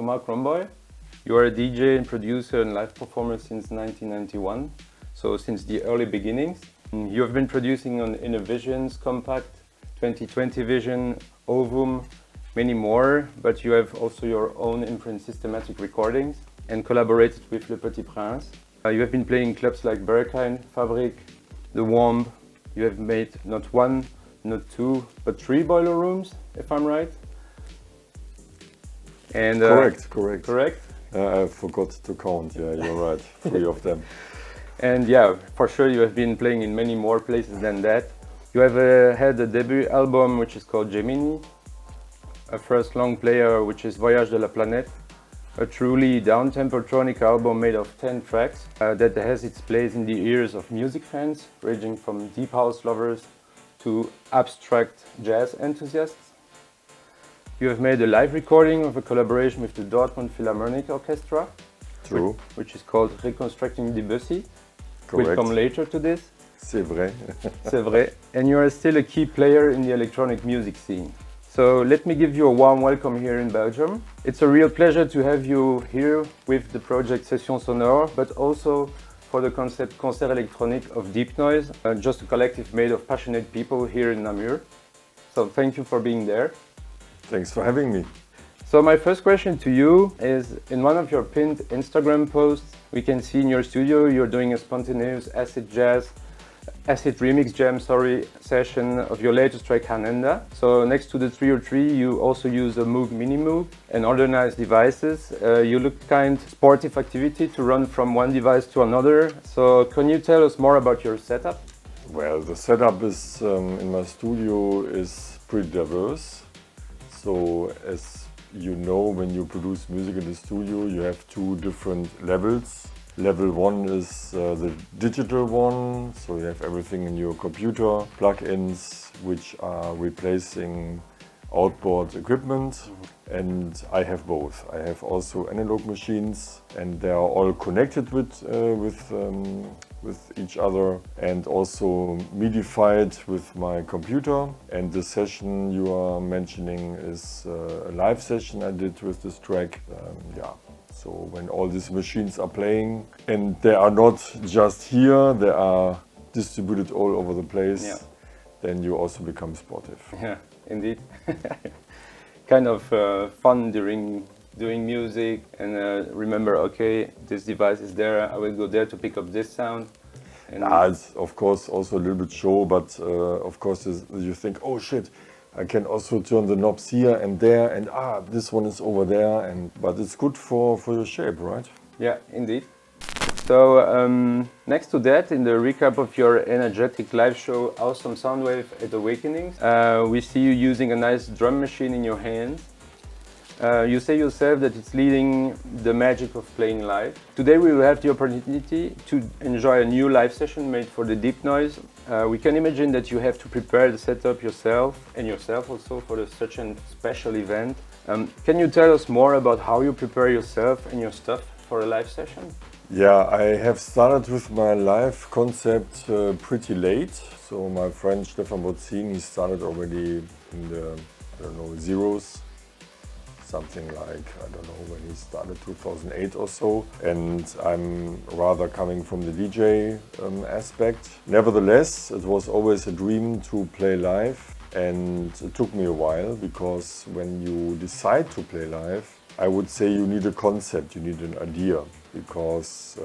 Marc Romboy. You are a DJ and producer and live performer since 1991, so since the early beginnings. You have been producing on Innervisions, Kompakt, 2020 Vision, Ovum, many more, but you have also your own imprint systematic recordings and collaborated with Le Petit Prince. You have been playing clubs like Berghain, Fabric, The Womb. You have made not one, not two, but 3 boiler rooms, if I'm right. And, Correct. I forgot to count, yeah, you're right, 3 of them. And yeah, for sure you have been playing in many more places than that. You have had a debut album which is called Gemini, a first long player which is Voyage de la Planète, a truly downtempo-tronica album made of 10 tracks that has its place in the ears of music fans, ranging from deep house lovers to abstract jazz enthusiasts. You have made a live recording of a collaboration with the Dortmund Philharmonic Orchestra. True. Which is called Reconstructing Debussy. Correct. We'll come later to this. C'est vrai. C'est vrai. And you are still a key player in the electronic music scene. So let me give you a warm welcome here in Belgium. It's a real pleasure to have you here with the project Session Sonore, but also for the concept Concert électronique of Deepnoize, just a collective made of passionate people here in Namur. So thank you for being there. Thanks for having me. So my first question to you is, in one of your pinned Instagram posts, we can see in your studio you're doing a spontaneous acid remix jam session of your latest track Hanenda. So next to the 303 you also use a Moog Mini Moog and other nice devices. You look kind of sportive activity to run from one device to another. So can you tell us more about your setup? Well, the setup is in my studio is pretty diverse. So as you know, when you produce music in the studio, you have 2 different levels. Level 1 is the digital one, so you have everything in your computer, plugins which are replacing outboard equipment, and I have both. I have also analog machines, and they are all connected with each other, and also MIDIfied with my computer. And the session you are mentioning is a live session I did with this track. So when all these machines are playing, and they are not just here, they are distributed all over the place, then you also become sportive. Yeah, indeed. Kind of fun during doing music and remember, okay, this device is there, I will go there to pick up this sound. And it's of course also a little bit show, but of course you think, oh shit, I can also turn the knobs here and there, and this one is over there, but it's good for your shape, right? Yeah, indeed. So next to that, in the recap of your energetic live show Awesome Soundwave at Awakenings, we see you using a nice drum machine in your hands. You say yourself that it's leading the magic of playing live. Today we will have the opportunity to enjoy a new live session made for the Deepnoize. We can imagine that you have to prepare the setup yourself also for such a special event. Can you tell us more about how you prepare yourself and your stuff for a live session? Yeah, I have started with my live concept pretty late. So my friend Stefan Bozzin, he started already in the, zeros. Something like, when he started 2008 or so. And I'm rather coming from the DJ aspect. Nevertheless, it was always a dream to play live. And it took me a while, because when you decide to play live, I would say you need a concept, you need an idea. Because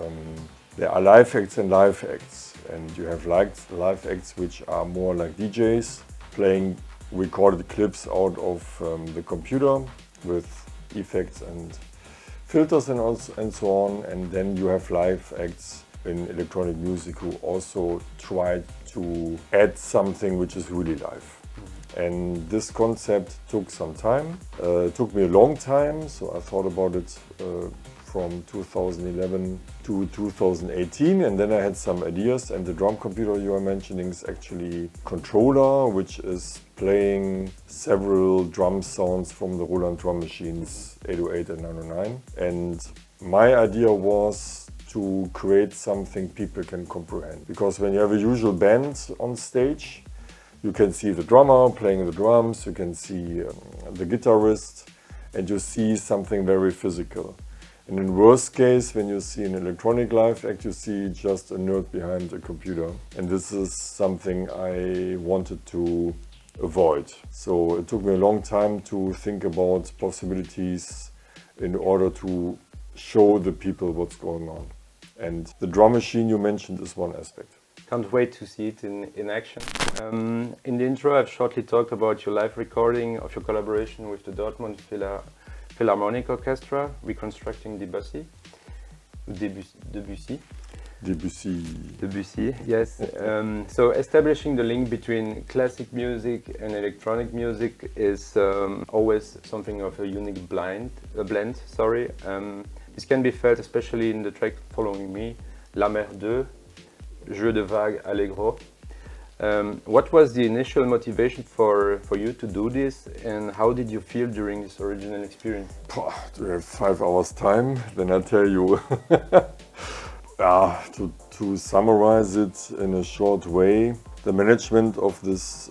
there are live acts and live acts. And you have live acts which are more like DJs, playing recorded clips out of the computer, with effects and filters and so on, and then you have live acts in electronic music who also try to add something which is really live. And this concept took some time, took me a long time, so I thought about it from 2011 to 2018, and then I had some ideas, and the drum computer you are mentioning is actually a controller which is playing several drum sounds from the Roland drum machines 808 and 909. And my idea was to create something people can comprehend, because when you have a usual band on stage, you can see the drummer playing the drums, you can see the guitarist, and you see something very physical. And in worst case, when you see an electronic live act, you see just a nerd behind a computer. And this is something I wanted to avoid. So it took me a long time to think about possibilities in order to show the people what's going on. And the drum machine you mentioned is one aspect. Can't wait to see it in action. In the intro, I've shortly talked about your live recording of your collaboration with the Dortmund Philharmonic Orchestra, Reconstructing Debussy. Debussy, yes. So establishing the link between classic music and electronic music is always something of a unique blend. This can be felt especially in the track following me, La Mer 2, Jeu de Vague Allegro. What was the initial motivation for you to do this, and how did you feel during this original experience? Do we have 5 hours time? Then I tell you. To summarize it in a short way, the management of this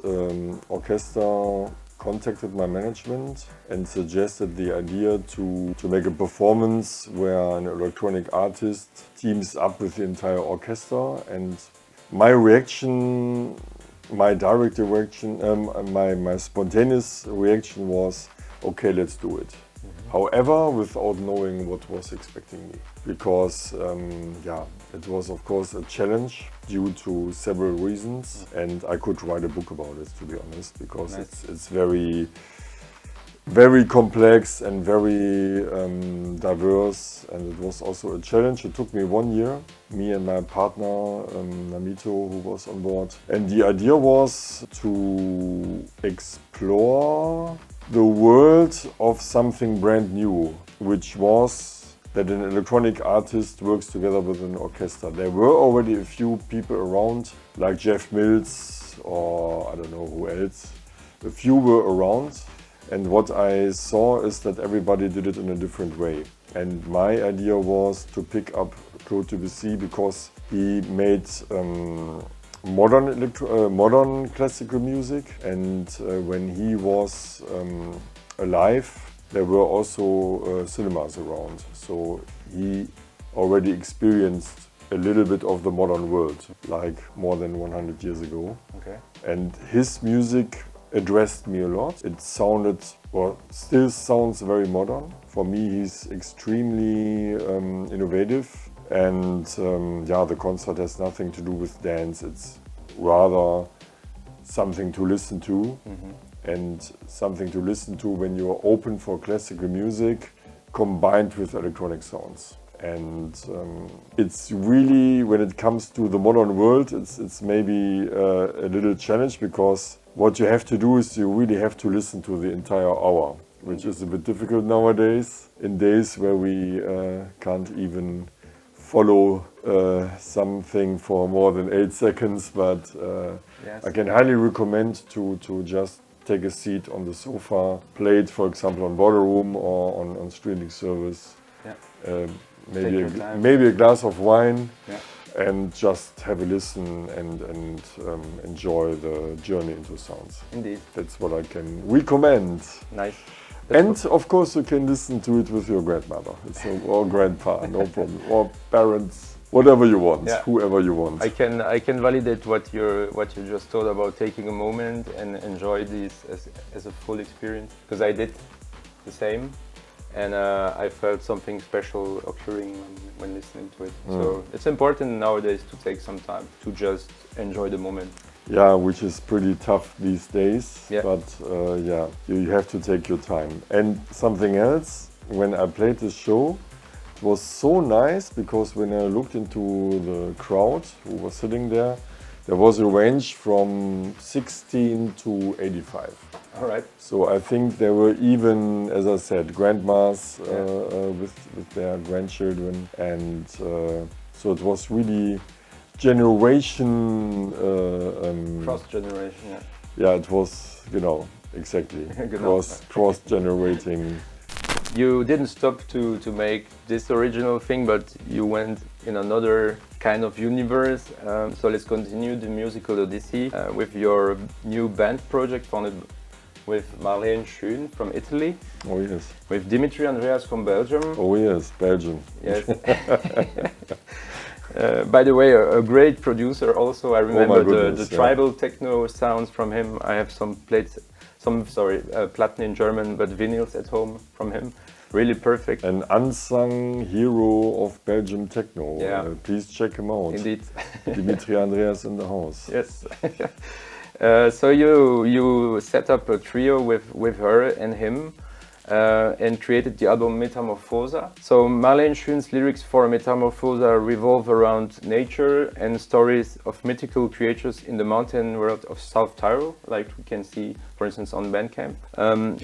orchestra contacted my management and suggested the idea to make a performance where an electronic artist teams up with the entire orchestra. And my reaction, my direct reaction, my spontaneous reaction was, okay, let's do it. However, without knowing what was expecting me, because it was of course a challenge due to several reasons, and I could write a book about it, to be honest, because it's very, very complex and very diverse, and it was also a challenge. It took me 1 year, me and my partner Namito, who was on board, and the idea was to explore the world of something brand new, which was that an electronic artist works together with an orchestra. There were already a few people around, like Jeff Mills or I don't know who else. A few were around, and what I saw is that everybody did it in a different way. And my idea was to pick up Claude Debussy because he made modern classical music, and when he was alive, there were also cinemas around. So he already experienced a little bit of the modern world, like more than 100 years ago. Okay. And his music addressed me a lot. It sounded, or still sounds, very modern. For me, he's extremely innovative. And the concert has nothing to do with dance. It's rather something to listen to, and something to listen to when you are open for classical music combined with electronic sounds. And it's really, when it comes to the modern world, it's maybe a little challenge, because what you have to do is you really have to listen to the entire hour, which is a bit difficult nowadays, in days where we can't even follow something for more than 8 seconds, but yes. I can highly recommend to just take a seat on the sofa, play it, for example, on Ballroom or on streaming service. Yeah. Maybe a glass of wine, yeah, and just have a listen and enjoy the journey into sounds. Indeed. That's what I can recommend. Nice. And of course you can listen to it with your grandmother, or grandpa, no problem, or parents, whatever you want, yeah, whoever you want. I can validate what you just told about taking a moment and enjoy this as a full experience, because I did the same, and I felt something special occurring when listening to it. So it's important nowadays to take some time to just enjoy the moment. Yeah, which is pretty tough these days, yeah, but you have to take your time. And something else, when I played this show, it was so nice, because when I looked into the crowd who was sitting there, there was a range from 16 to 85. All right. So I think there were even, as I said, grandmas with their grandchildren, and so it was really generation cross generation. Yeah. Yeah, it was, exactly cross generating. You didn't stop to make this original thing, but you went in another kind of universe. So let's continue the musical odyssey with your new band project founded with Marlene Schuen from Italy, Oh yes. with Dimitri, Andreas from Belgium. Oh yes, Belgium. Yes. By the way, a great producer also. I remember the tribal techno sounds from him. I have some Platten in German, but vinyls at home from him. Really perfect. An unsung hero of Belgium techno. Yeah. Please check him out. Indeed. Dimitri, Andreas in the house. Yes. So you set up a trio with her and him and created the album Metamorfosa. So Marlene Schön's lyrics for Metamorfosa revolve around nature and stories of mythical creatures in the mountain world of South Tyrol, like we can see, for instance, on Bandcamp.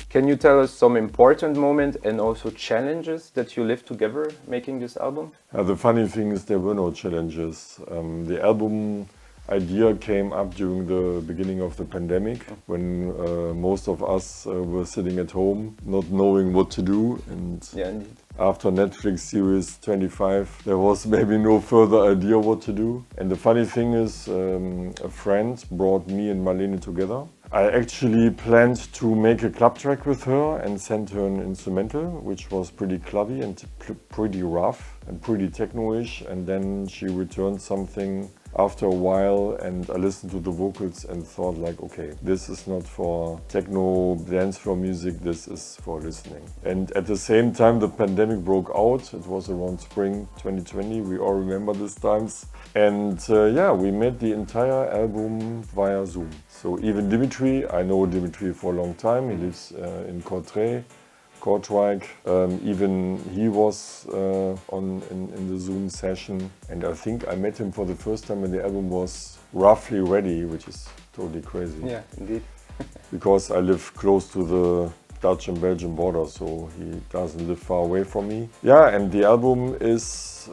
Can you tell us some important moments and also challenges that you lived together making this album? The funny thing is there were no challenges. The album idea came up during the beginning of the pandemic, when most of us were sitting at home not knowing what to do, and yeah, indeed. After Netflix series 25 there was maybe no further idea what to do. And the funny thing is a friend brought me and Marlene together. I actually planned to make a club track with her and send her an instrumental, which was pretty clubby and pretty rough and pretty techno-ish, and then she returned something after a while, and I listened to the vocals and thought like, okay, this is not for techno dance floor music, this is for listening. And at the same time the pandemic broke out. It was around spring 2020, we all remember these times. And yeah, we made the entire album via Zoom. So even Dimitri, I know Dimitri for a long time, he lives in Kortrijk. Even he was in the Zoom session, and I think I met him for the first time when the album was roughly ready, which is totally crazy. Yeah, indeed. Because I live close to the Dutch and Belgian border, so he doesn't live far away from me. Yeah, and the album is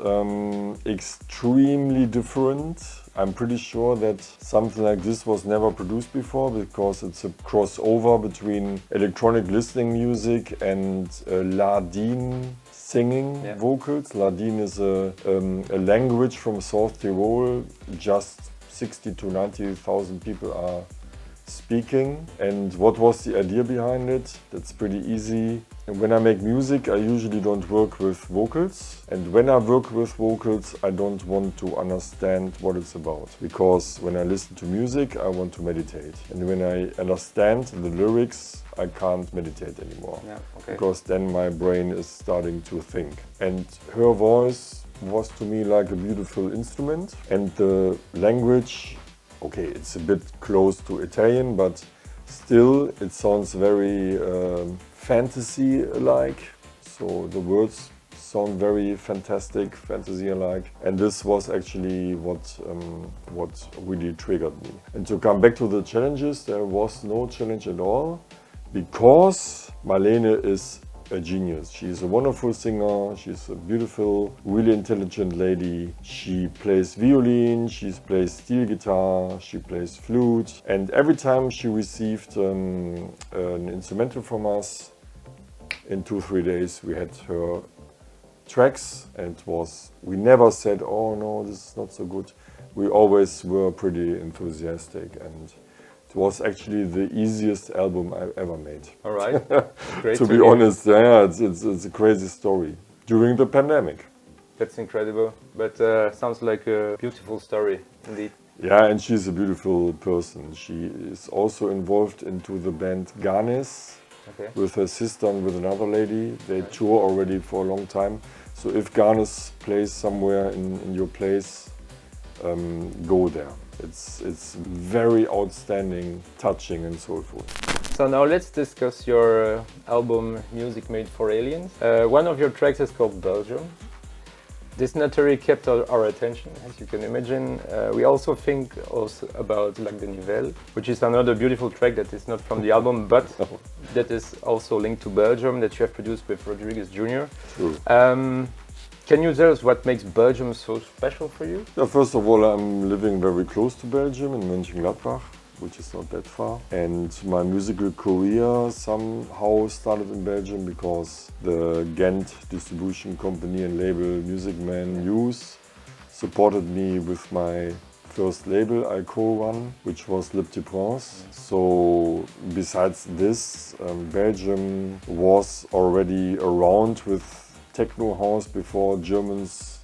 extremely different. I'm pretty sure that something like this was never produced before, because it's a crossover between electronic listening music and Ladin singing vocals. Ladin is a language from South Tyrol. Just 60 to 90,000 people are speaking. And what was the idea behind it? That's pretty easy. And when I make music, I usually don't work with vocals. And when I work with vocals, I don't want to understand what it's about. Because when I listen to music, I want to meditate. And when I understand the lyrics, I can't meditate anymore. Yeah, okay. Because then my brain is starting to think. And her voice was to me like a beautiful instrument. And the language, okay, it's a bit close to Italian, but still it sounds very fantasy-like. So the words sound very fantastic, fantasy-like. And this was actually what really triggered me. And to come back to the challenges, there was no challenge at all, because Marlene is a genius. She's a wonderful singer, she's a beautiful, really intelligent lady. She plays violin, she plays steel guitar, she plays flute. And every time she received an instrumental from us, in 2-3 days we had her tracks, and we never said, oh no, this is not so good. We always were pretty enthusiastic, and it was actually the easiest album I've ever made. All right, great to be honest, yeah, it's a crazy story during the pandemic. That's incredible, but sounds like a beautiful story indeed. Yeah, and she's a beautiful person. She is also involved into the band Ganes, with her sister and with another lady. They tour already for a long time. So if Ganes plays somewhere in your place, go there. It's very outstanding, touching and soulful. So now let's discuss your album Music Made for Aliens. One of your tracks is called Belgium. This naturally kept our attention, as you can imagine. We also think about Lac de Nivelles, which is another beautiful track that is not from the album, but that is also linked to Belgium, that you have produced with Rodriguez Jr. True. Can you tell us what makes Belgium so special for you? Yeah, first of all, I'm living very close to Belgium, in Mönchengladbach, which is not that far. And my musical career somehow started in Belgium, because the Ghent distribution company and label Music Man News supported me with my first label I co-run, which was Le Petit Prince. So besides this, Belgium was already around with techno house before Germans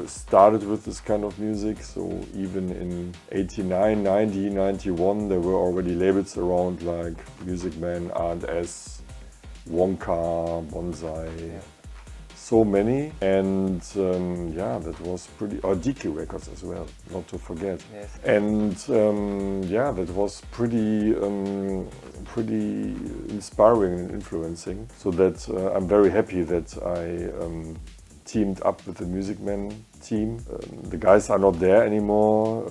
started with this kind of music. So even in 89, 90, 91, there were already labels around like Music Man, R&S, Wonka, Bonsai. Yeah. So many, and yeah, that was pretty, or DK Records as well, not to forget. Yes. And yeah, that was pretty inspiring and influencing. So that I'm very happy that I teamed up with the Music Man team. The guys are not there anymore.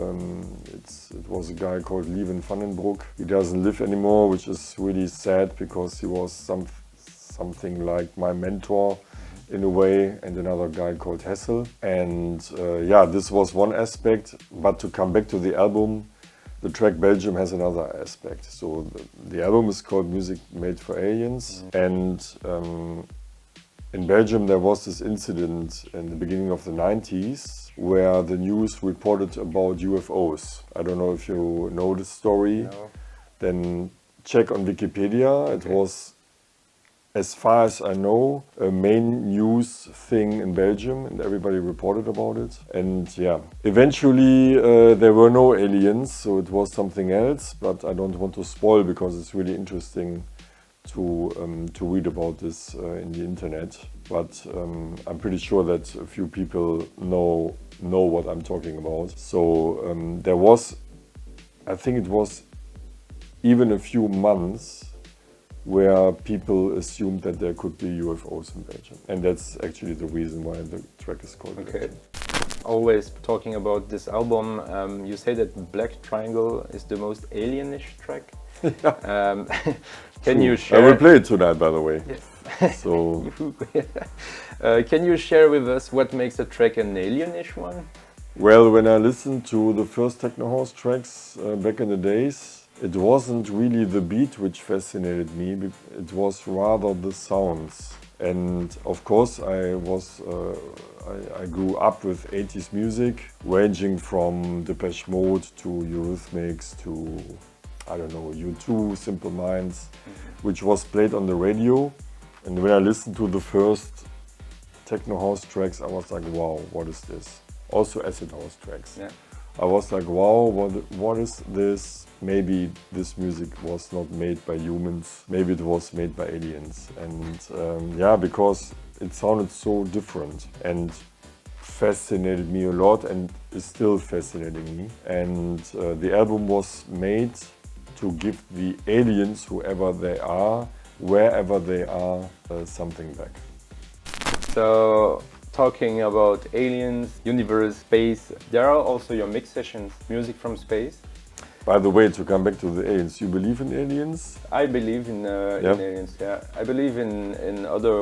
It was a guy called Lieven Vandenbroek. He doesn't live anymore, which is really sad because he was something like my mentor in a way, and another guy called Hessel. And yeah, this was one aspect, but to come back to the album, the track Belgium has another aspect. So the album is called Music Made for Aliens, and in Belgium there was this incident in the beginning of the 90s where the news reported about UFOs. I don't know if you know the story. No. Then check on Wikipedia. Okay. It was, as far as I know, a main news thing in Belgium, and everybody reported about it. And yeah, eventually there were no aliens, so it was something else, but I don't want to spoil because it's really interesting to read about this in the internet. But I'm pretty sure that a few people know what I'm talking about. So there was, I think it was even a few months where people assumed that there could be UFOs in Belgium. And that's actually the reason why the track is called Belgium. Always talking about this album, you say that Black Triangle is the most alienish track. Yeah. Can you share? I will play it tonight, by the way. Yes. So. Can you share with us what makes a track an alienish one? Well, when I listened to the first techno house tracks back in the days, it wasn't really the beat which fascinated me, it was rather the sounds. And of course I grew up with 80s music, ranging from Depeche Mode to Eurythmics to, I don't know, U2, Simple Minds, which was played on the radio. And when I listened to the first techno house tracks, I was like, wow, what is this? Also acid house tracks. Yeah. I was like, wow, what is this? Maybe this music was not made by humans, maybe it was made by aliens. And yeah, because it sounded so different and fascinated me a lot and is still fascinating me. And the album was made to give the aliens, whoever they are, wherever they are, something back. So, talking about aliens, universe, space, there are also your mix sessions, music from space. By the way, to come back to the aliens, you believe in aliens? I believe in aliens, yeah. I believe in other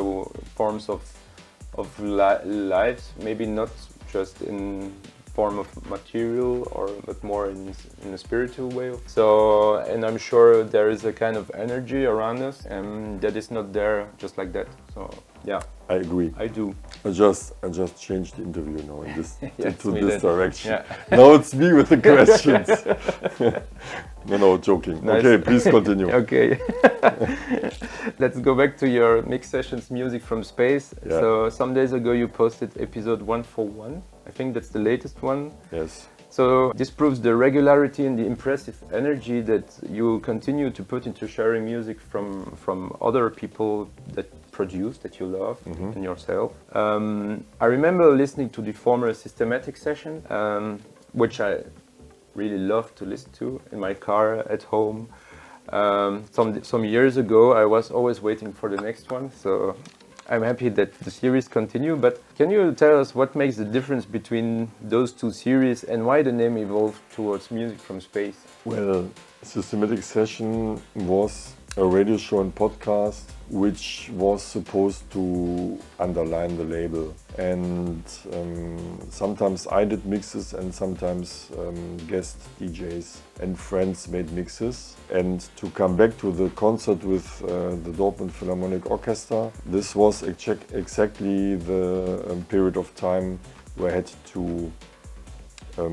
forms of lives, maybe not just in form of material, but more in a spiritual way. So, and I'm sure there is a kind of energy around us and that is not there just like that. So, yeah. I agree. I do. I just changed the interview now in this, yeah, to this direction. Yeah. Now it's me with the questions. No, joking. Nice. Okay, please continue. Okay. Let's go back to your mix sessions, music from space. Yeah. So some days ago you posted episode 141. I think that's the latest one. Yes. So this proves the regularity and the impressive energy that you continue to put into sharing music from other people that produce, that you love, and yourself. I remember listening to the former Systematic session, which I really love to listen to in my car at home. Some years ago I was always waiting for the next one, so I'm happy that the series continue. But can you tell us what makes the difference between those two series and why the name evolved towards music from space? Well, Systematic Session was a radio show and podcast which was supposed to underline the label. And sometimes I did mixes and sometimes guest DJs and friends made mixes. And to come back to the concert with the Dortmund Philharmonic Orchestra, this was exactly the period of time where I had to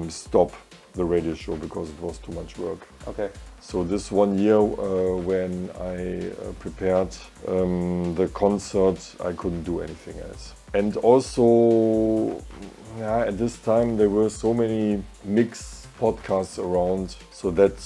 stop the radio show because it was too much work. Okay. So this 1 year when I prepared the concert, I couldn't do anything else. And also, at this time there were so many mix podcasts around, so that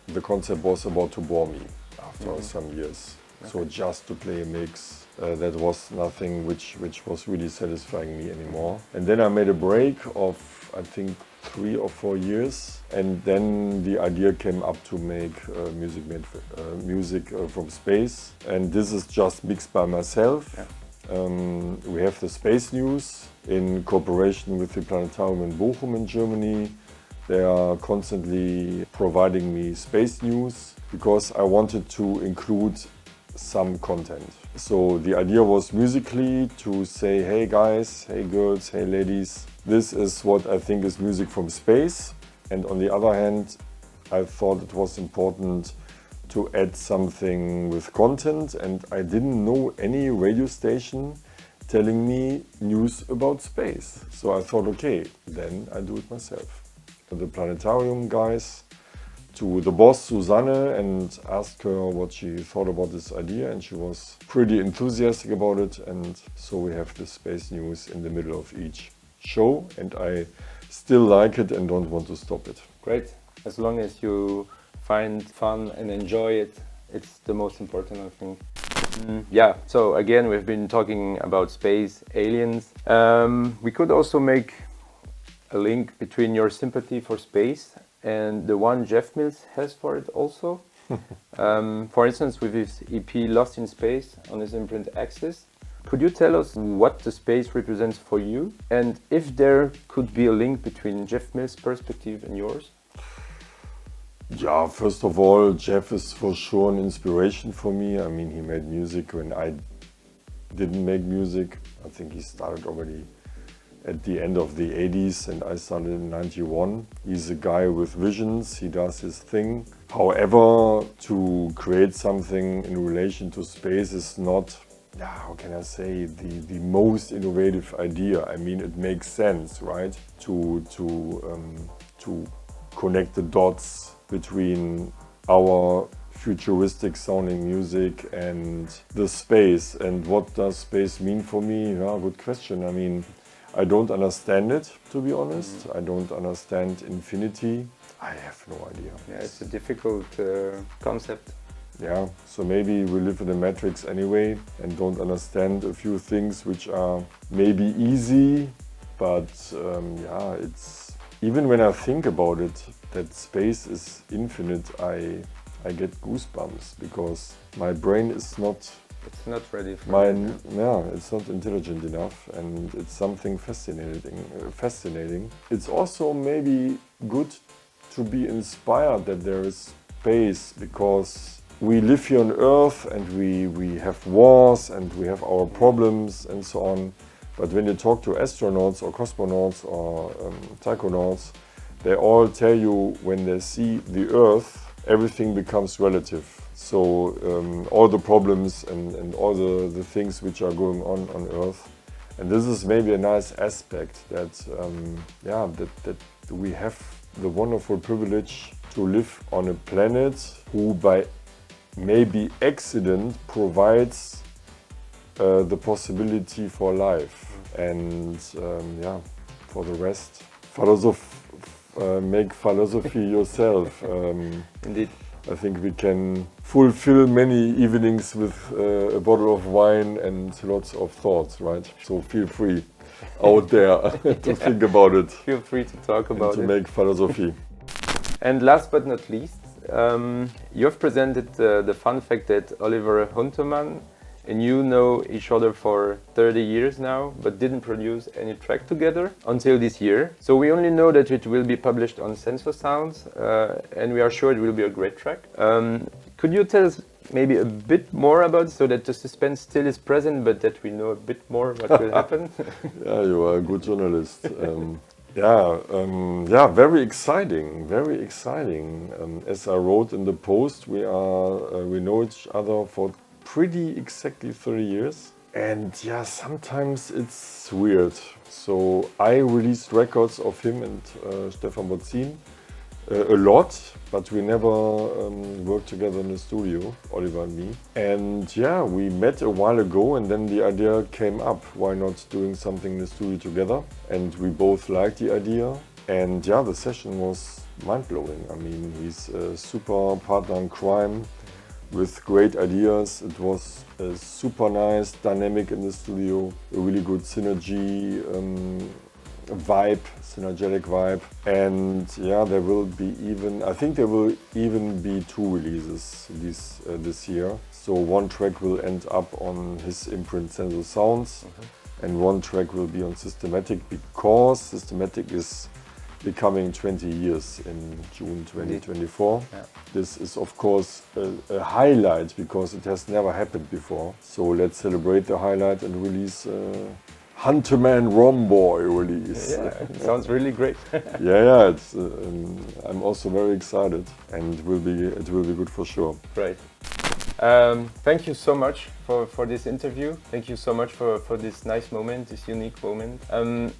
the concept was about to bore me after some years. Okay. So just to play a mix, that was nothing which was really satisfying me anymore. And then I made a break of, I think, 3 or 4 years, and then the idea came up to make music from space, and this is just mixed by myself. Yeah. We have the Space News in cooperation with the Planetarium in Bochum in Germany. They are constantly providing me space news because I wanted to include some content. So the idea was musically to say, hey guys, hey girls, hey ladies, this is what I think is music from space. And on the other hand, I thought it was important to add something with content, and I didn't know any radio station telling me news about space. So I thought, okay, then I do it myself. The Planetarium guys to the boss, Susanne, and asked her what she thought about this idea, and she was pretty enthusiastic about it, and so we have the space news in the middle of each show, and I still like it and don't want to stop it. Great. As long as you find fun and enjoy it, it's the most important, I think. Yeah, so again, we've been talking about space, aliens. We could also make a link between your sympathy for space and the one Jeff Mills has for it also. For instance, with his EP Lost in Space on his imprint Axis. Could you tell us what the space represents for you, and if there could be a link between Jeff Mills' perspective and yours? Yeah, first of all, Jeff is for sure an inspiration for me. I mean, he made music when I didn't make music. I think he started already at the end of the 80s and I started in 91. He's a guy with visions, he does his thing. However, to create something in relation to space is not, how can I say, the most innovative idea. I mean, it makes sense, right? To connect the dots between our futuristic sounding music and the space. And what does space mean for me? Yeah, good question. I mean, I don't understand it, to be honest. I don't understand infinity. I have no idea. Yeah, it's a difficult concept. Yeah, so maybe we live in a matrix anyway and don't understand a few things which are maybe easy, but it's even when I think about it, that space is infinite, I get goosebumps because my brain is not. It's not ready for it. It's not intelligent enough, and it's something fascinating. It's also maybe good to be inspired that there is space, because we live here on Earth and we have wars and we have our problems and so on. But when you talk to astronauts or cosmonauts or taikonauts, they all tell you when they see the Earth, everything becomes relative. So all the problems and all the things which are going on Earth. And this is maybe a nice aspect that, that we have the wonderful privilege to live on a planet who by maybe accident provides the possibility for life. And for the rest, make philosophy yourself. Indeed. I think we can fulfill many evenings with a bottle of wine and lots of thoughts, right? So feel free out there to think about it. Feel free to talk about it. To make philosophy. And last but not least, you have presented the fun fact that Oliver Huntemann and you know each other for 30 years now, but didn't produce any track together until this year. So we only know that it will be published on Sensor Sounds, and we are sure it will be a great track. Could you tell us maybe a bit more about it, so that the suspense still is present, but that we know a bit more what will happen? Yeah, you are a good journalist. Very exciting, very exciting. As I wrote in the post, we know each other for pretty exactly 30 years. And yeah, sometimes it's weird. So I released records of him and Stefan Botzin a lot, but we never worked together in the studio, Oliver and me. And yeah, we met a while ago and then the idea came up, why not doing something in the studio together? And we both liked the idea. And yeah, the session was mind-blowing. I mean, he's a super partner in crime with great ideas. It was super nice, dynamic in the studio, a really good synergy, synergetic vibe. And yeah, there will be I think there will even be 2 releases this year. So one track will end up on his imprint Sensor Sounds, and one track will be on Systematic, because Systematic is becoming 20 years in June 2024. Yeah. This is of course a highlight because it has never happened before. So let's celebrate the highlight and release Huntemann Romboy release. Yeah, it sounds really great. yeah, it's, I'm also very excited, and it will be good for sure. Right. Thank you so much for this interview. Thank you so much for this nice moment, this unique moment.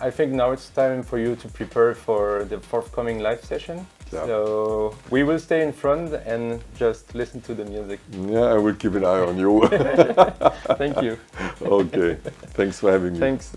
I think now it's time for you to prepare for the forthcoming live session. Yeah. So we will stay in front and just listen to the music. Yeah, I will keep an eye on you. Thank you. Okay, thanks for having me. Thanks.